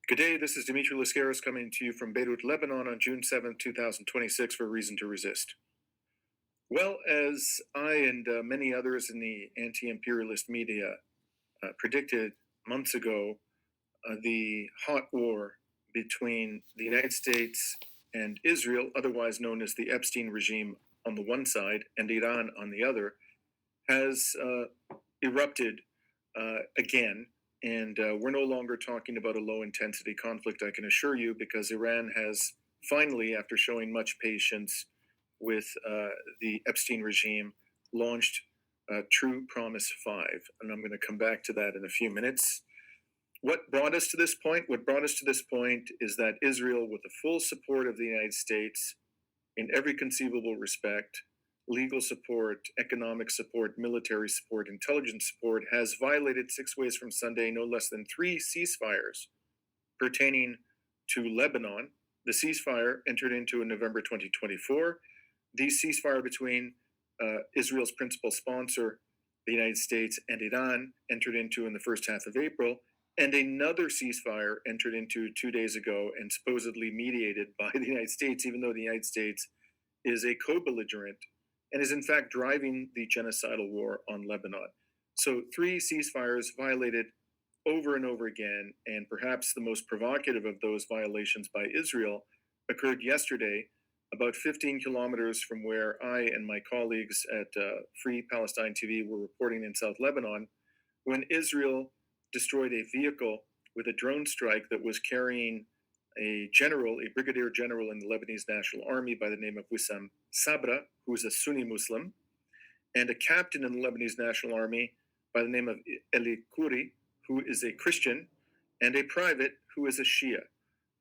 Good day, this is Dimitri Lascaris coming to you from Beirut, Lebanon on June 7th, 2026 for Reason to Resist. Well, as I and many others in the anti-imperialist media predicted months ago, the hot war between the United States and Israel, otherwise known as the Epstein regime on the one side and Iran on the other, has erupted again. And we're no longer talking about a low intensity conflict, I can assure you, because Iran has finally, after showing much patience with the Epstein regime, launched True Promise 5. And I'm going to come back to that in a few minutes. What brought us to this point? What brought us to this point is that Israel, with the full support of the United States in every conceivable respect, legal support, economic support, military support, intelligence support, has violated 6 ways from Sunday no less than 3 ceasefires pertaining to Lebanon. The ceasefire entered into in November 2024. The ceasefire between Israel's principal sponsor, the United States, and Iran entered into in the first half of April. And another ceasefire entered into 2 days ago and supposedly mediated by the United States, even though the United States is a co-belligerent and is in fact driving the genocidal war on Lebanon. So 3 ceasefires violated over and over again, and perhaps the most provocative of those violations by Israel occurred yesterday, about 15 kilometers from where I and my colleagues at Free Palestine TV were reporting in South Lebanon, when Israel destroyed a vehicle with a drone strike that was carrying a general, a brigadier general in the Lebanese National Army by the name of Wissam Sabra, who is a Sunni Muslim, and a captain in the Lebanese National Army by the name of Eli Kouri, who is a Christian, and a private who is a Shia.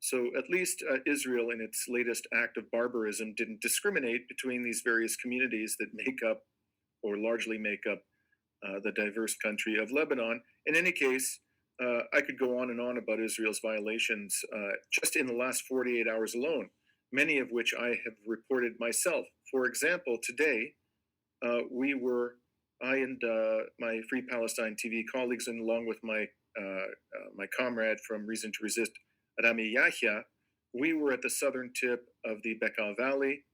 So at least Israel, in its latest act of barbarism, didn't discriminate between these various communities that make up, or largely make up, the diverse country of Lebanon. In any case, I could go on and on about Israel's violations just in the last 48 hours alone, many of which I have reported myself. For example, today, I and my Free Palestine TV colleagues, and along with my comrade from Reason to Resist, Rami Yahya, we were at the southern tip of the Bekaa Valley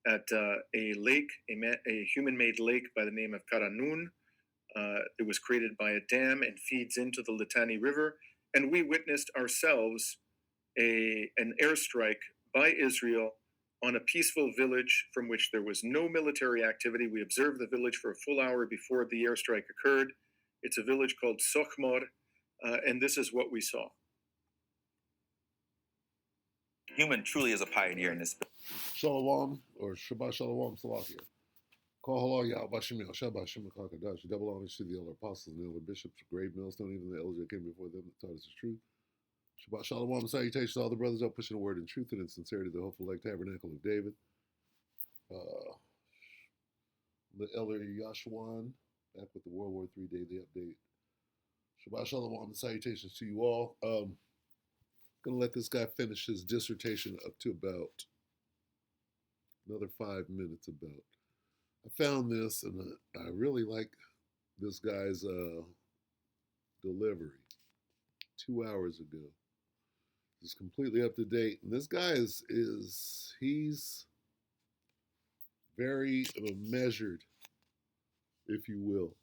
at a lake, a human-made lake by the name of Karanun. It was created by a dam and feeds into the Litani River. And we witnessed ourselves an airstrike by Israel on a peaceful village from which there was no military activity. We observed the village for a full hour before the airstrike occurred. It's a village called Sokhmor, and this is what we saw. Human truly is a pioneer in this. Shalom, or Shabbat Shalom Salakia. Call halal Yah Bashim Shabbat Shem Kakadash. Double honors to the elder apostles and the elder bishops, grave millstone, even the elders that came before them that taught us the truth. Shabbat Shalom, salutations to all the brothers out pushing the word in truth and in sincerity, the hopeful like tabernacle of David. The elder Yashuan, back with the World War III Daily Update. Shabbat Shalom, salutations to you all. Gonna let this guy finish his dissertation up to about another 5 minutes about. I found this and I really like this guy's delivery 2 hours ago. It's completely up to date. And this guy he's very measured, if you will.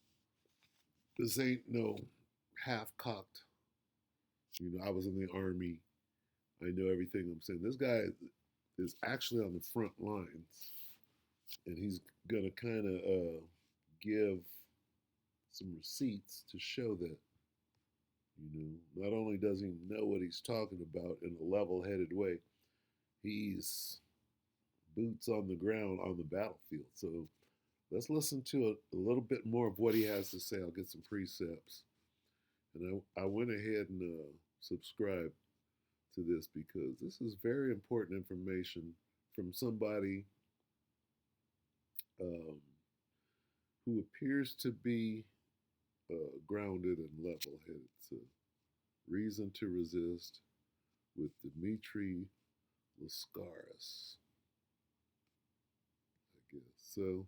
This ain't no half-cocked, I was in the army, I know everything I'm saying. This guy is actually on the front lines, and he's going to kind of give some receipts to show that, not only does he know what he's talking about in a level-headed way, he's boots on the ground on the battlefield. So let's listen to a little bit more of what he has to say. I'll get some precepts. And I went ahead and subscribed to this because this is very important information from somebody who appears to be grounded and level-headed. So, Reason to Resist with Dimitri Lascaris, I guess. So,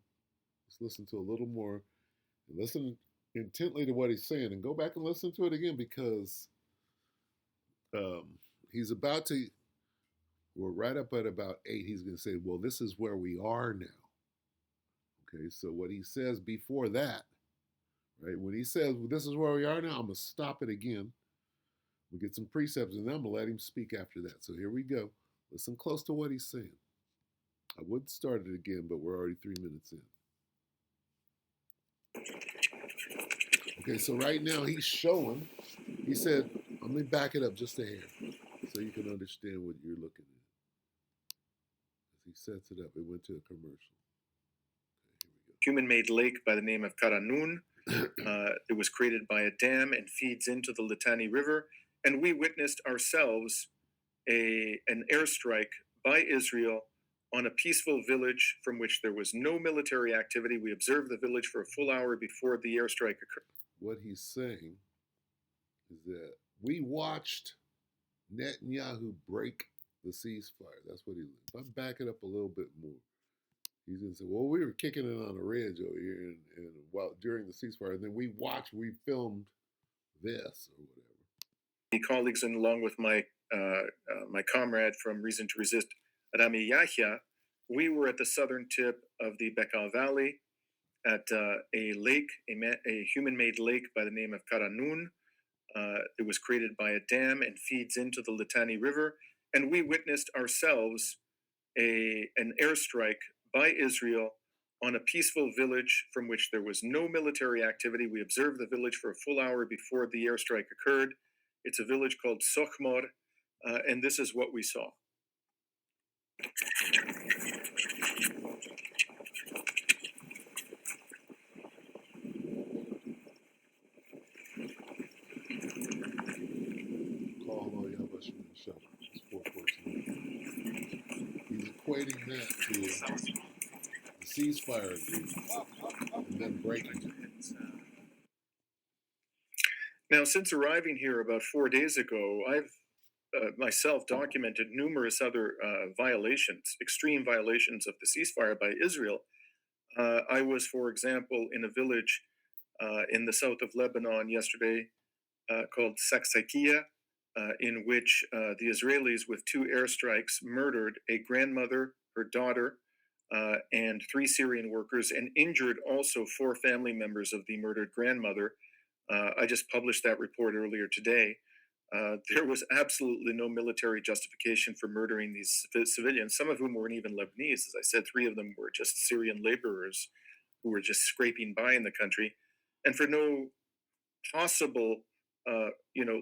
let's listen to a little more and listen intently to what he's saying and go back and listen to it again because He's about to, we're right up at about 8. He's going to say, well, this is where we are now. Okay, so what he says before that, right? When he says, well, this is where we are now, I'm going to stop it again. We'll get some precepts and then I'm going to let him speak after that. So here we go. Listen close to what he's saying. I would start it again, but we're already 3 minutes in. Okay, so right now he's showing, he said, let me back it up just a hair so you can understand what you're looking at. As he sets it up, it went to a commercial. Okay, here we go. Human-made lake by the name of Karanun. It was created by a dam and feeds into the Litani River. And we witnessed ourselves an airstrike by Israel on a peaceful village from which there was no military activity. We observed the village for a full hour before the airstrike occurred. What he's saying is that we watched Netanyahu break the ceasefire. That's what he. If I back it up a little bit more, he's gonna say, "Well, we were kicking it on a ridge over here, and while during the ceasefire, and then we filmed this or whatever." The colleagues, and along with my comrade from Reason to Resist, Rami Yahya, we were at the southern tip of the Bekaa Valley at a lake, a human-made lake by the name of Karanun. It was created by a dam and feeds into the Litani River. And we witnessed ourselves an airstrike by Israel on a peaceful village from which there was no military activity. We observed the village for a full hour before the airstrike occurred. It's a village called Sokhmor, and this is what we saw. He's equating that to the ceasefire agreement and then breaking it. Now, since arriving here about 4 days ago, I've myself documented numerous other violations, extreme violations of the ceasefire by Israel. I was, for example, in a village in the south of Lebanon yesterday called Saksakia, in which the Israelis, with 2 airstrikes, murdered a grandmother, her daughter, and 3 Syrian workers, and injured also 4 family members of the murdered grandmother. I just published that report earlier today. There was absolutely no military justification for murdering these civilians, some of whom weren't even Lebanese. As I said, 3 of them were just Syrian laborers who were just scraping by in the country. And for no possible,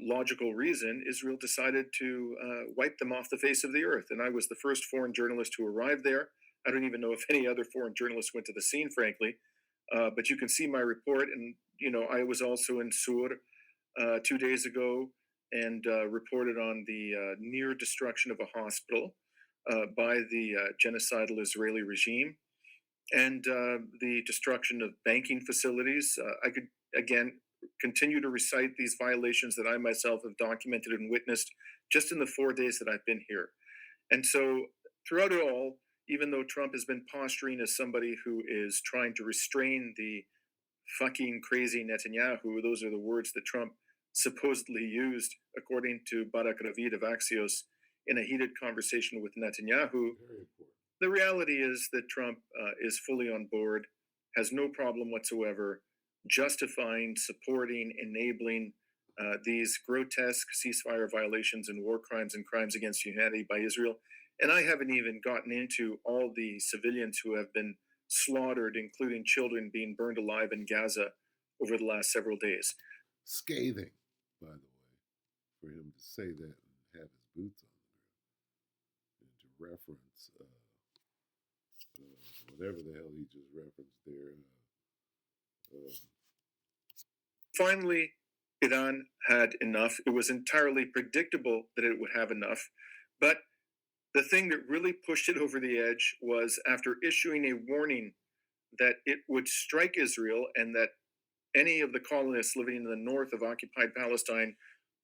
logical reason, Israel decided to wipe them off the face of the earth. And I was the first foreign journalist to arrive there. I don't even know if any other foreign journalists went to the scene, frankly. But you can see my report. And, I was also in Sur 2 days ago and reported on the near destruction of a hospital by the genocidal Israeli regime and the destruction of banking facilities. I could, again, continue to recite these violations that I myself have documented and witnessed just in the 4 days that I've been here. And so throughout it all, even though Trump has been posturing as somebody who is trying to restrain the fucking crazy Netanyahu, those are the words that Trump supposedly used, according to Barak Ravid of Axios, in a heated conversation with Netanyahu. The reality is that Trump is fully on board, has no problem whatsoever justifying, supporting, enabling these grotesque ceasefire violations and war crimes and crimes against humanity by Israel. And I haven't even gotten into all the civilians who have been slaughtered, including children being burned alive in Gaza over the last several days. Scathing, by the way, for him to say that and have his boots on the ground and to reference whatever the hell he just referenced there. Finally, Iran had enough. It was entirely predictable that it would have enough. But the thing that really pushed it over the edge was after issuing a warning that it would strike Israel and that any of the colonists living in the north of occupied Palestine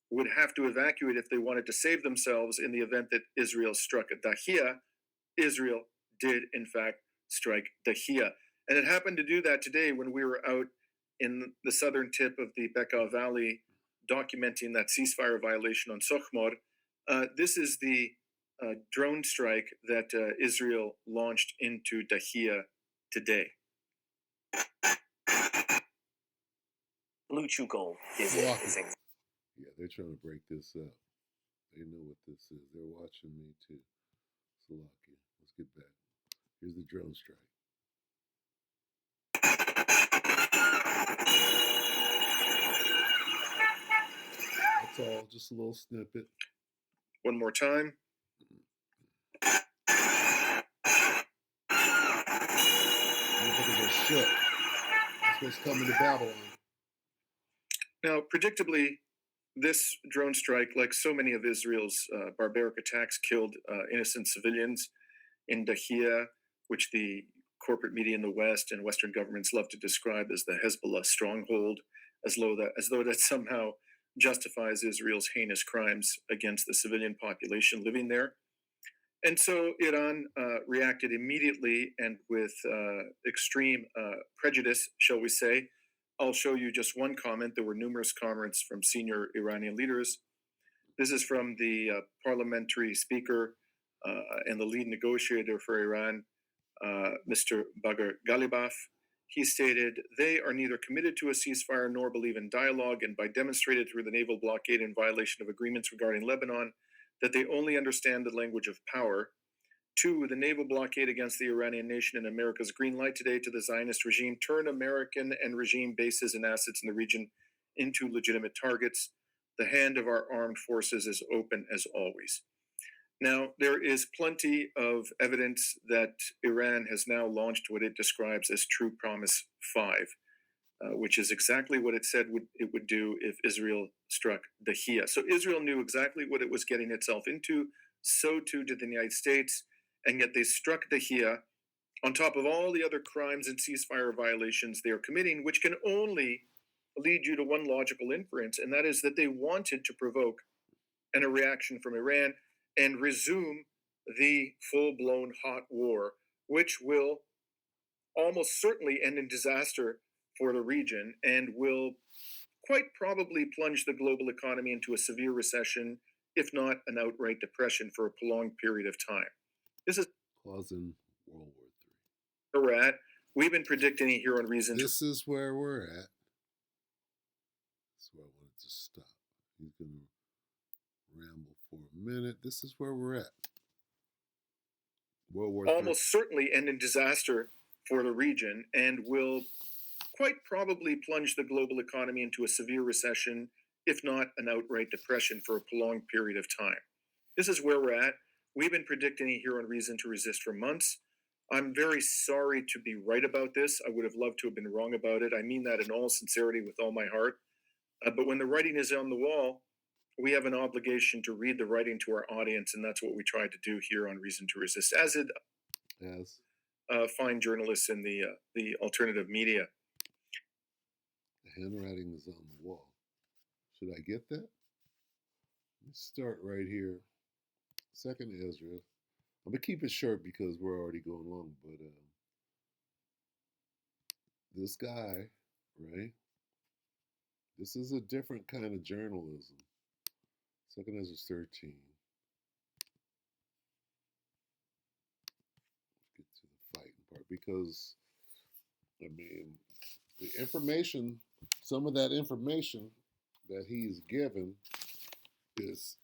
would have to evacuate if they wanted to save themselves in the event that Israel struck at Dahia. Israel did, in fact, strike Dahia. And it happened to do that today when we were out in the southern tip of the Bekaa Valley documenting that ceasefire violation on Sokhmor. This is the drone strike that Israel launched into Dahia today. Blue Chew Gold is Salaki. Yeah, they're trying to break this up. They know what this is. They're watching me too. Salakia. Let's get back. Here's the drone strike. That's all. Just a little snippet. One more time. Motherfuckers are shook. That's what's coming to Babylon. Now, predictably, this drone strike, like so many of Israel's barbaric attacks, killed innocent civilians in Dahia, which the corporate media in the West and Western governments love to describe as the Hezbollah stronghold, as though that somehow justifies Israel's heinous crimes against the civilian population living there. And so Iran reacted immediately and with extreme prejudice, shall we say. I'll show you just one comment. There were numerous comments from senior Iranian leaders. This is from the parliamentary speaker and the lead negotiator for Iran, Mr. Bagar Ghalibaf. He stated, "They are neither committed to a ceasefire nor believe in dialogue, and by demonstrated through the naval blockade in violation of agreements regarding Lebanon, that they only understand the language of power. Two, the naval blockade against the Iranian nation and America's green light today to the Zionist regime turn American and regime bases and assets in the region into legitimate targets. The hand of our armed forces is open as always." Now, there is plenty of evidence that Iran has now launched what it describes as True Promise 5, which is exactly what it said it would do if Israel struck Dahia. So Israel knew exactly what it was getting itself into. So too did the United States. And yet they struck Dahia on top of all the other crimes and ceasefire violations they are committing, which can only lead you to one logical inference, and that is that they wanted to provoke a reaction from Iran and resume the full-blown hot war, which will almost certainly end in disaster for the region and will quite probably plunge the global economy into a severe recession, if not an outright depression for a prolonged period of time. This is causing World War III. where we're at. We've been predicting it here on Reason. This is where we're at. That's where I wanted to stop. He's going to ramble for a minute. This is where we're at. World War III. Almost certainly end in disaster for the region and will quite probably plunge the global economy into a severe recession, if not an outright depression for a prolonged period of time. This is where we're at. We've been predicting it here on Reason to Resist for months. I'm very sorry to be right about this. I would have loved to have been wrong about it. I mean that in all sincerity with all my heart. But when the writing is on the wall, we have an obligation to read the writing to our audience, and that's what we try to do here on Reason to Resist, as it fine journalists in the alternative media. The handwriting is on the wall. Should I get that? Let's start right here. Second Ezra. I'm going to keep it short because we're already going long, but this guy, right? This is a different kind of journalism. Second Ezra 13. Let's get to the fighting part because, I mean, the information, some of that information that he's given is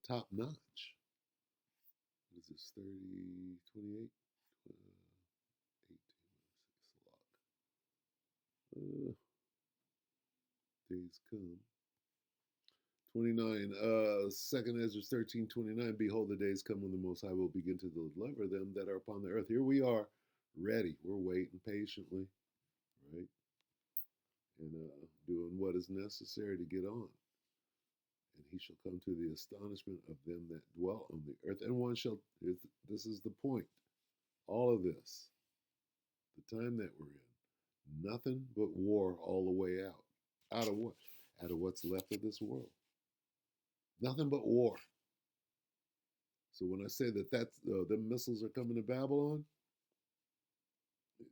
top notch. What is this, 30, 28? 18, days come. 29, Second Ezra 13, 29. Behold, the days come when the Most High will begin to deliver them that are upon the earth. Here we are, ready. We're waiting patiently, right? And doing what is necessary to get on. And he shall come to the astonishment of them that dwell on the earth. And one shall, this is the point, all of this, the time that we're in, nothing but war all the way out. Out of what? Out of what's left of this world. Nothing but war. So when I say that them missiles are coming to Babylon, it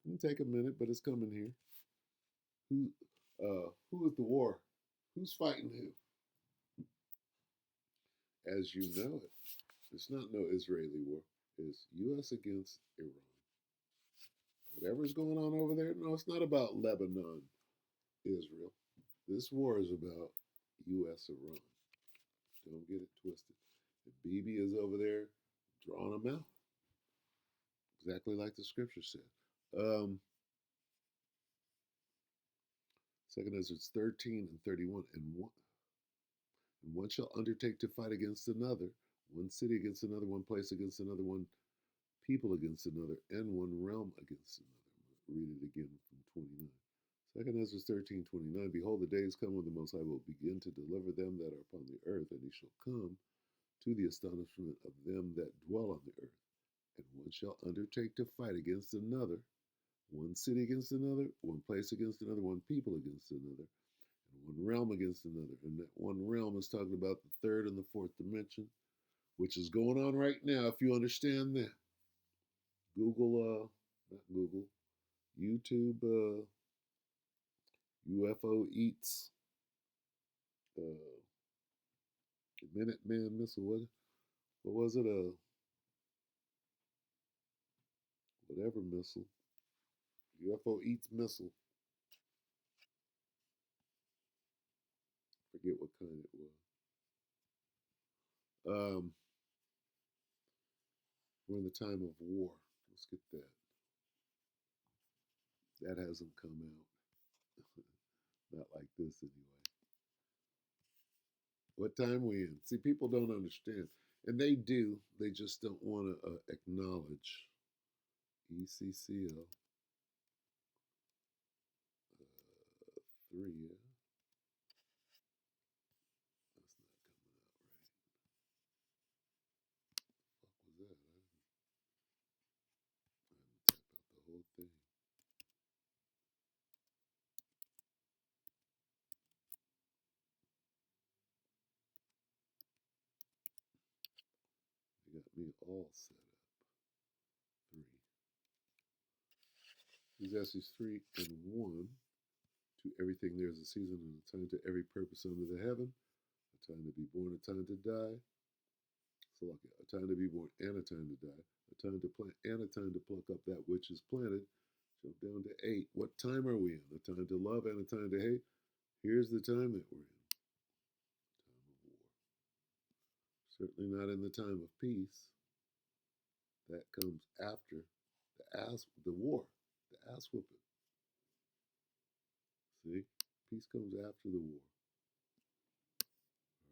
can take a minute, but it's coming here. who is the war? Who's fighting who? As you know it, it's not no Israeli war. It's U.S. against Iran. Whatever's going on over there, no, it's not about Lebanon, Israel. This war is about U.S. Iran. Don't get it twisted. And Bibi is over there drawing them out, exactly like the scripture said. Second Ezra 13 and 31. And one shall undertake to fight against another, one city against another, one place against another, one people against another, and one realm against another. Read it again from 29. Second Ezra 13:29. Behold, the days come when the Most High will begin to deliver them that are upon the earth, and he shall come to the astonishment of them that dwell on the earth. And one shall undertake to fight against another, one city against another, one place against another, one people against another, and one realm against another. And that one realm is talking about the third and the fourth dimension, which is going on right now, if you understand that. Not Google, YouTube, UFO eats, the Minuteman missile. What was it? Whatever missile. UFO eats missile. Forget what kind it was. We're in the time of war. Let's get that. That hasn't come out. Not like this anyway. What time we in? See, people don't understand. And they do. They just don't want to acknowledge ECCL 3. Yeah? That's not coming out right. What was that? I haven't tapped out the whole thing. They got me all set up. 3. Ecclesiastes 3 and 1. To everything there is a season and a time to every purpose under the heaven. A time to be born, a time to die. So like a time to be born and a time to die. A time to plant and a time to pluck up that which is planted. Jump down to 8. What time are we in? A time to love and a time to hate. Here's the time that we're in. Time of war. Certainly not in the time of peace. That comes after the war, the ass whooping. See? Peace comes after the war.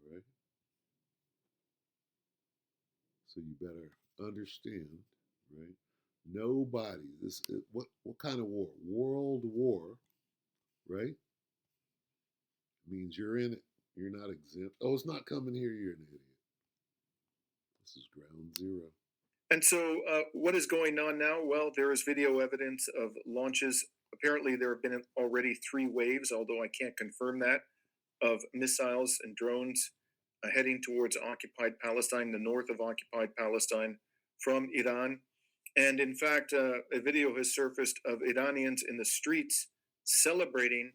All right? So you better understand, right? Nobody, what kind of war? World war, right? Means you're in it. You're not exempt. Oh, it's not coming here. You're an idiot. This is ground zero. And so, what is going on now? Well, there is video evidence of launches. Apparently, there have been already 3 waves, although I can't confirm that, of missiles and drones heading towards occupied Palestine, the north of occupied Palestine, from Iran. And in fact, a video has surfaced of Iranians in the streets celebrating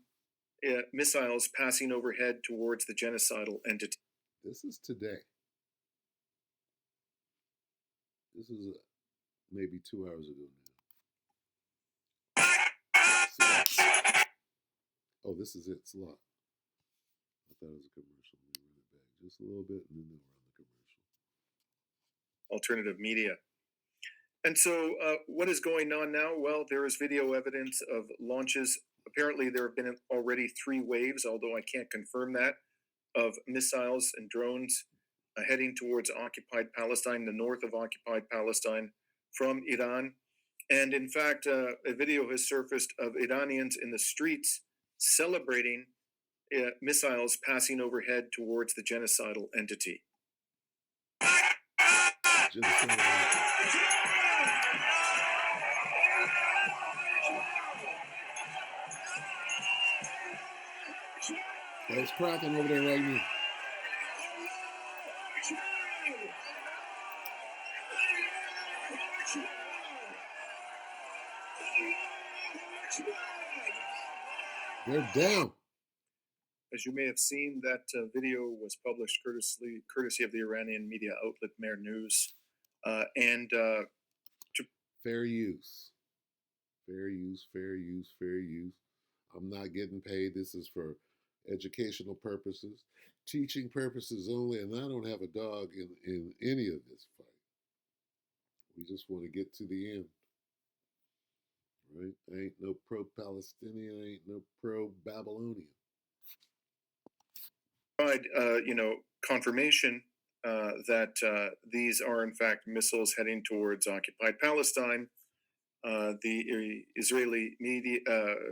missiles passing overhead towards the genocidal entity. This is today. This is maybe 2 hours ago now. Oh, this is it. It's locked. I thought it was a commercial. Let me run it back just a little bit, and then we're on the commercial. Alternative media. And so, what is going on now? Well, there is video evidence of launches. Apparently, there have been already 3 waves, although I can't confirm that, of missiles and drones heading towards occupied Palestine, the north of occupied Palestine, from Iran. And in fact, a video has surfaced of Iranians in the streets celebrating missiles passing overhead towards the genocidal entity. It's cracking over there right now. They're down. As you may have seen, that video was published courtesy of the Iranian media outlet Mer News. And Fair use. Fair use, fair use, fair use. I'm not getting paid. This is for educational purposes, teaching purposes only, and I don't have a dog in any of this fight. We just want to get to the end. Right? I ain't no pro-Palestinian, I ain't no pro-Babylonian. confirmation that these are in fact missiles heading towards occupied Palestine. The Israeli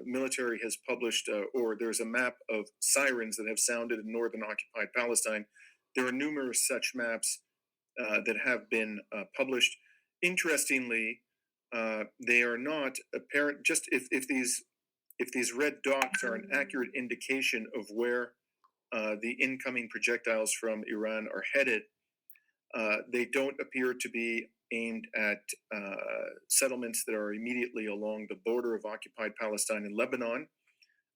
military has published, or there's a map of sirens that have sounded in northern occupied Palestine. There are numerous such maps that have been published. Interestingly, they are not apparent. Just if these red dots are an accurate indication of where the incoming projectiles from Iran are headed, they don't appear to be aimed at settlements that are immediately along the border of occupied Palestine and Lebanon.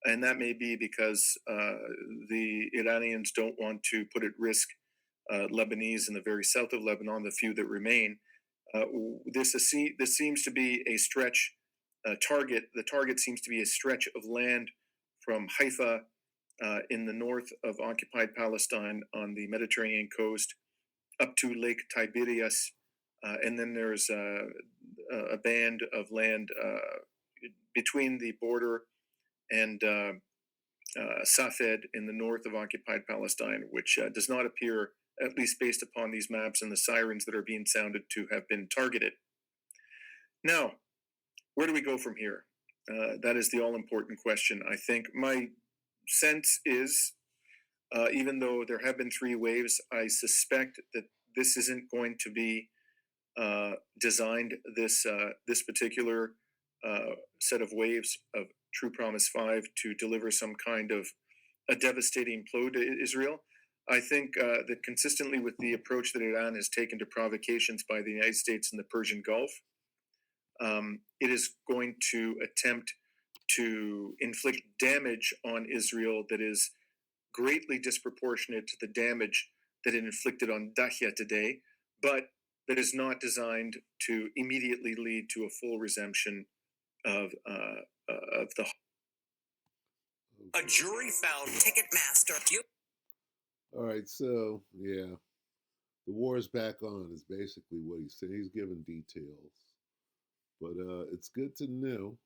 And that may be because the Iranians don't want to put at risk Lebanese in the very south of Lebanon, the few that remain. This seems to be a stretch target. The target seems to be a stretch of land from Haifa in the north of occupied Palestine on the Mediterranean coast up to Lake Tiberias. And then there's a band of land between the border and Safed in the north of occupied Palestine, which does not appear, at least based upon these maps and the sirens that are being sounded, to have been targeted. Now, where do we go from here? That is the all-important question. I think my sense is, even though there have been 3 waves, I suspect that this isn't going to be designed, this particular set of waves of True Promise 5, to deliver some kind of a devastating blow to Israel. I think that consistently with the approach that Iran has taken to provocations by the United States in the Persian Gulf, it is going to attempt to inflict damage on Israel that is greatly disproportionate to the damage that it inflicted on Dahya today, but that is not designed to immediately lead to a full resumption of the. A jury found Ticketmaster. All right, so yeah, the war is back on is basically what he's saying. He's giving details, but it's good to know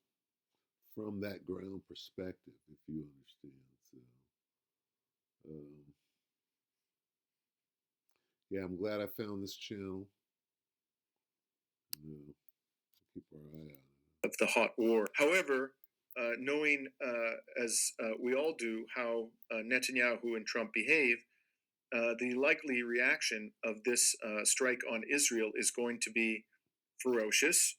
from that ground perspective, if you understand. So, yeah, I'm glad I found this channel. Keep our eye on it. Of the hot war. However, knowing as we all do how Netanyahu and Trump behave, the likely reaction of this strike on Israel is going to be ferocious.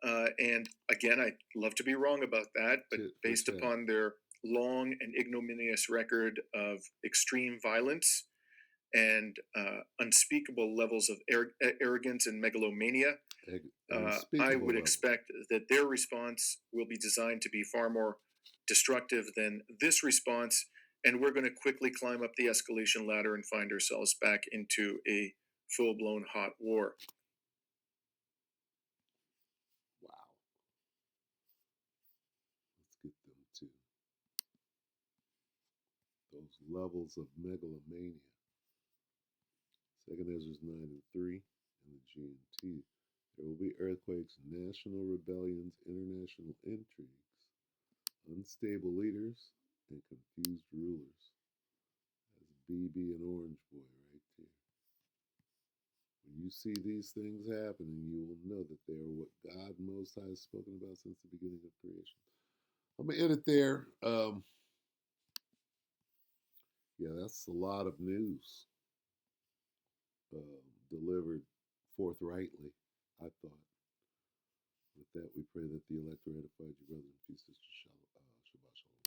And again, I'd love to be wrong about that, but based upon their long and ignominious record of extreme violence and unspeakable levels of arrogance and megalomania, I would expect that their response will be designed to be far more destructive than this response, and we're going to quickly climb up the escalation ladder and find ourselves back into a full-blown hot war. Wow. Let's get them to those levels of megalomania. 2 Ezra 9:3 in the GMT. There will be earthquakes, national rebellions, international intrigues, unstable leaders, and confused rulers. That's BB and Orange Boy right there. When you see these things happening, you will know that they are what God Most High has spoken about since the beginning of creation. I'm going to end it there. Yeah, that's a lot of news delivered forthrightly, I thought. With that, we pray that the elect are edified, your brothers and sisters. Shalom.